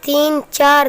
3-4